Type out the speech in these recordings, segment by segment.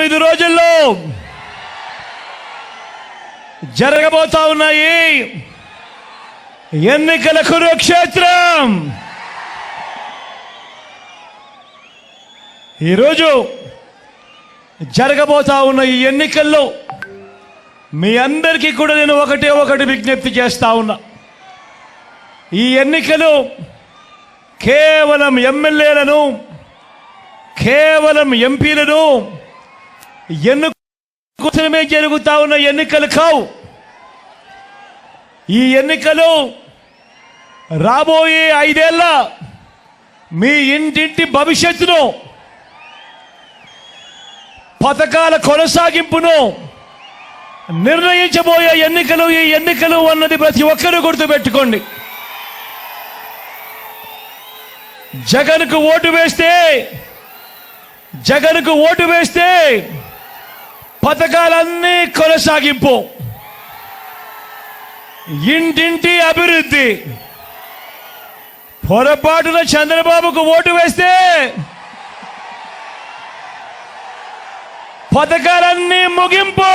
9 రోజుల్లో జరగబోతా ఉన్నాయి ఎన్నికల కురుక్షేత్రం. ఈరోజు జరగబోతా ఉన్న ఈ ఎన్నికల్లో మీ అందరికీ కూడా నేను ఒకటి విజ్ఞప్తి చేస్తా ఉన్నా. ఈ ఎన్నికలు కేవలం ఎమ్మెల్యేలను, కేవలం ఎంపీలను ఎన్నుకోసమే జరుగుతా ఉన్న ఎన్నికలు కావు. ఈ ఎన్నికలు రాబోయే 5 ఏళ్ల మీ ఇంటింటి భవిష్యత్తును, పథకాల కొనసాగింపును నిర్ణయించబోయే ఎన్నికలు. ఈ ఎన్నికలు అన్నది ప్రతి ఒక్కరూ గుర్తుపెట్టుకోండి. జగన్కు ఓటు వేస్తే పథకాలన్నీ కొనసాగింపు, ఇంటింటి అభివృద్ధి. పొరపాటున చంద్రబాబుకు ఓటు వేస్తే పథకాలన్నీ ముగింపు,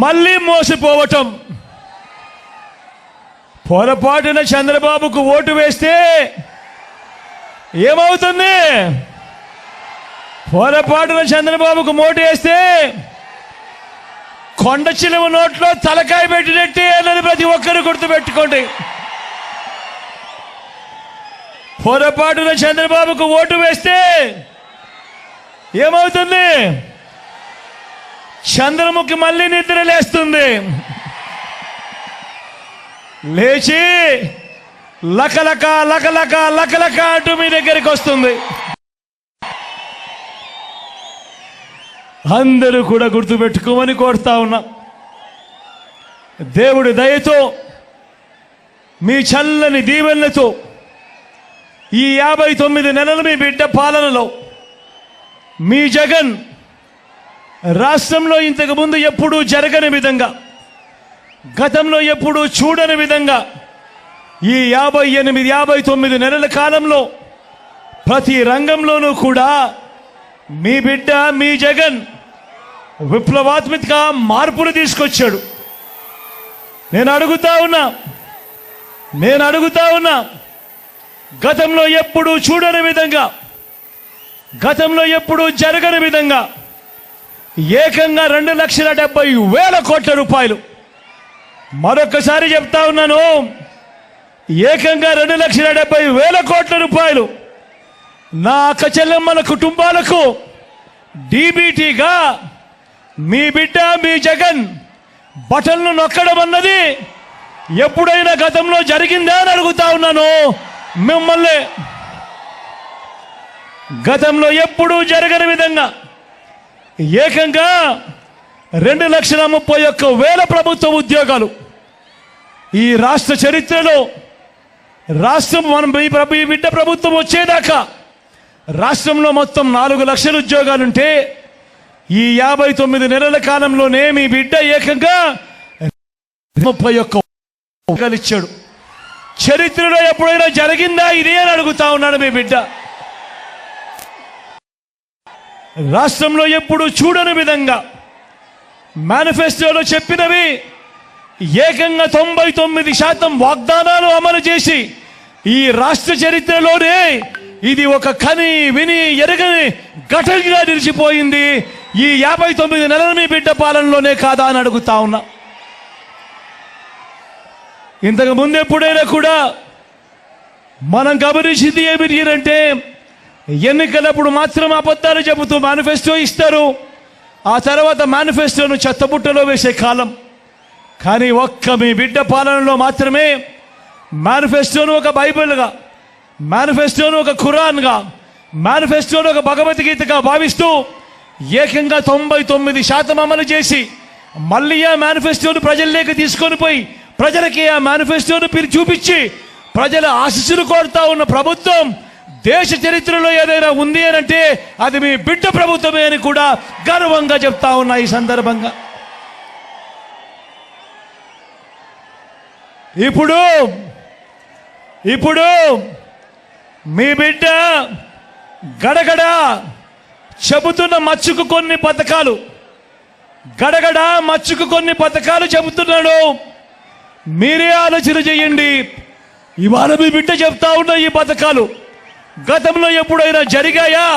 మళ్ళీ మోసపోవటం. పొరపాటున చంద్రబాబుకు ఓటు వేస్తే ఏమవుతుంది? పొరపాటున చంద్రబాబుకు ఓటు వేస్తే కొండ చిలువ నోట్లో తలకాయ పెట్టినట్టే అన్నది ప్రతి ఒక్కరు గుర్తుపెట్టుకోండి. పొరపాటున చంద్రబాబుకు ఓటు వేస్తే ఏమవుతుంది? చంద్రముఖి మళ్ళీ నిద్ర లేస్తుంది. లేచి లకలక లకలక లకలక అంటూ మీ దగ్గరికి వస్తుంది. అందరూ కూడా గుర్తుపెట్టుకోమని కోరుతా ఉన్నా. దేవుడి దయతో, మీ చల్లని దీవెనలతో ఈ 59 నెలలు మీ బిడ్డ పాలనలో మీ జగన్ రాష్ట్రంలో ఇంతకు ముందు ఎప్పుడూ జరగని విధంగా, గతంలో ఎప్పుడూ చూడని విధంగా ఈ 59 నెలల కాలంలో ప్రతి రంగంలోనూ కూడా మీ బిడ్డ, మీ జగన్ విప్లవాత్మక మార్పులు తీసుకొచ్చాడు. నేను అడుగుతా ఉన్నా గతంలో ఎప్పుడూ చూడని విధంగా, గతంలో ఎప్పుడూ జరగని విధంగా ఏకంగా 2,70,000 కోట్ల రూపాయలు, మరొకసారి చెప్తా ఉన్నాను, ఏకంగా 2,70,000 కోట్ల రూపాయలు నా అక్క చెల్లెమ్మల కుటుంబాలకు డీబీటీగా మీ బిడ్డ, మీ జగన్ బటన్లు నొక్కడం అన్నది ఎప్పుడైనా గతంలో జరిగిందా అని అడుగుతా ఉన్నాను మిమ్మల్ని. గతంలో ఎప్పుడూ జరగని విధంగా ఏకంగా 2,31,000 ప్రభుత్వ ఉద్యోగాలు ఈ రాష్ట్ర చరిత్రలో, రాష్ట్రం ఈ బిడ్డ ప్రభుత్వం వచ్చేదాకా రాష్ట్రంలో మొత్తం 4 లక్షల ఉద్యోగాలుంటే ఈ 59 నెలల కాలంలోనే మీ బిడ్డ ఏకంగా 31 ఉద్యోగాలు ఇచ్చాడు. చరిత్రలో ఎప్పుడైనా జరిగిందా ఇదే అని అడుగుతా ఉన్నాడు మీ బిడ్డ. రాష్ట్రంలో ఎప్పుడు చూడని విధంగా మేనిఫెస్టోలో చెప్పినవి ఏకంగా 99% వాగ్దానాలు అమలు చేసి ఈ రాష్ట్ర చరిత్రలోనే ఇది ఒక కని విని ఎరగని ఘటనగా నిలిచిపోయింది. ఈ 59 నెలల మీ బిడ్డ పాలనలోనే కాదా అని అడుగుతా ఉన్నా. ఇంతకు ముందు ఎప్పుడైనా కూడా మనం గమనించింది ఏమిటంటే, ఎన్నికలప్పుడు మాత్రం అబద్ధాలు చెబుతూ మేనిఫెస్టో ఇస్తారు, ఆ తర్వాత మేనిఫెస్టోను చెత్తబుట్టలో వేసే కాలం. కానీ ఒక్క మీ బిడ్డ పాలనలో మాత్రమే మేనిఫెస్టోను ఒక బైబిల్గా, మేనిఫెస్టోను ఒక ఖురాన్గా, మేనిఫెస్టోను ఒక భగవద్గీతగా భావిస్తూ ఏకంగా 99% అమలు చేసి మళ్ళీ ఆ మేనిఫెస్టోను ప్రజల్లోకి తీసుకొని పోయి ప్రజలకి ఆ మేనిఫెస్టోను చూపించి ప్రజల ఆశీస్సులు కోరుతా ఉన్న ప్రభుత్వం దేశ చరిత్రలో ఏదైనా ఉంది అని అంటే అది మీ బిడ్డ ప్రభుత్వమే అని కూడా గర్వంగా చెప్తా ఉన్నా. ఈ సందర్భంగా ఇప్పుడు మీ బిడ్డ గడగడ చెబుతున్న మచ్చుకు కొన్ని పథకాలు, గడగడ మచ్చుకు కొన్ని పథకాలు చెబుతున్నాడు. మీరే ఆలోచన చేయండి. ఇవాళ మీ బిడ్డ చెప్తా ఉన్న ఈ పథకాలు గతంలో ఎప్పుడైనా జరిగాయా,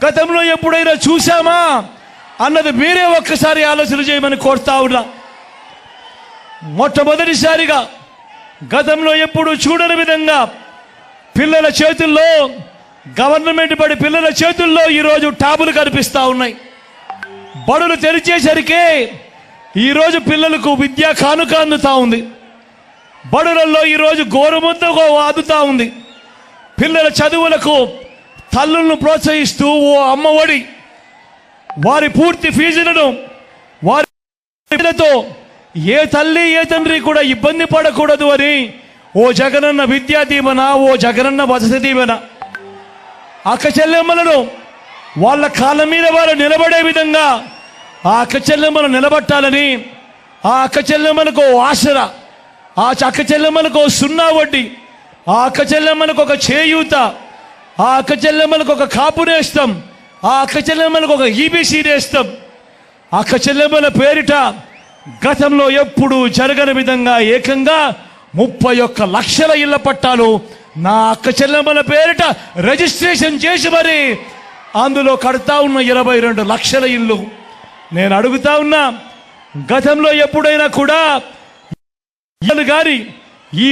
గతంలో ఎప్పుడైనా చూసామా అన్నది మీరే ఒక్కసారి ఆలోచన చేయమని కోరుతా ఉన్నా. మొట్టమొదటిసారిగా గతంలో ఎప్పుడు చూడని విధంగా పిల్లల చేతుల్లో, గవర్నమెంట్ బడి పిల్లల చేతుల్లో ఈరోజు ట్యాబులు కనిపిస్తా ఉన్నాయి. బడులు తెరిచేసరికి ఈరోజు పిల్లలకు విద్యా కానుక అందుతా ఉంది. బడులలో ఈరోజు గోరుముద్ద అందుతా ఉంది. పిల్లల చదువులకు తల్లులను ప్రోత్సహిస్తూ ఓ అమ్మఒడి, వారి పూర్తి ఫీజులను వారితో ఏ తల్లి ఏ తండ్రి కూడా ఇబ్బంది పడకూడదు అని ఓ జగనన్న విద్యా దీవెన, ఓ జగనన్న వసతి దీవెన, అక్క చెల్లెమ్మలను వాళ్ళ కాళ్ళ మీద వారు నిలబడే విధంగా ఆ అక్క చెల్లెమ్మను నిలబట్టాలని, ఆ అక్క చెల్లెమ్మలకు ఆసరా, ఆ అక్క చెల్లెమ్మలకు సున్నా వడ్డీ, ఆ అక్క చెల్లెమ్మలకు ఒక చేయూత, ఆ అక్క చెల్లెమ్మలకు ఒక కాపు నేస్తం, ఆ అక్క చెల్లెమ్మలకు ఒక ఈబీసీ నేస్తం, అక్క చెల్లెమ్మల పేరిట గతంలో ఎప్పుడు జరగని విధంగా ఏకంగా 31 లక్షల ఇళ్ల పట్టాలు నా అక్క చెల్లెమ్మల పేరిట రిజిస్ట్రేషన్ చేసి మరి అందులో కడతా ఉన్న 22 లక్షల ఇల్లు. నేను అడుగుతా ఉన్నా, గతంలో ఎప్పుడైనా కూడా గారి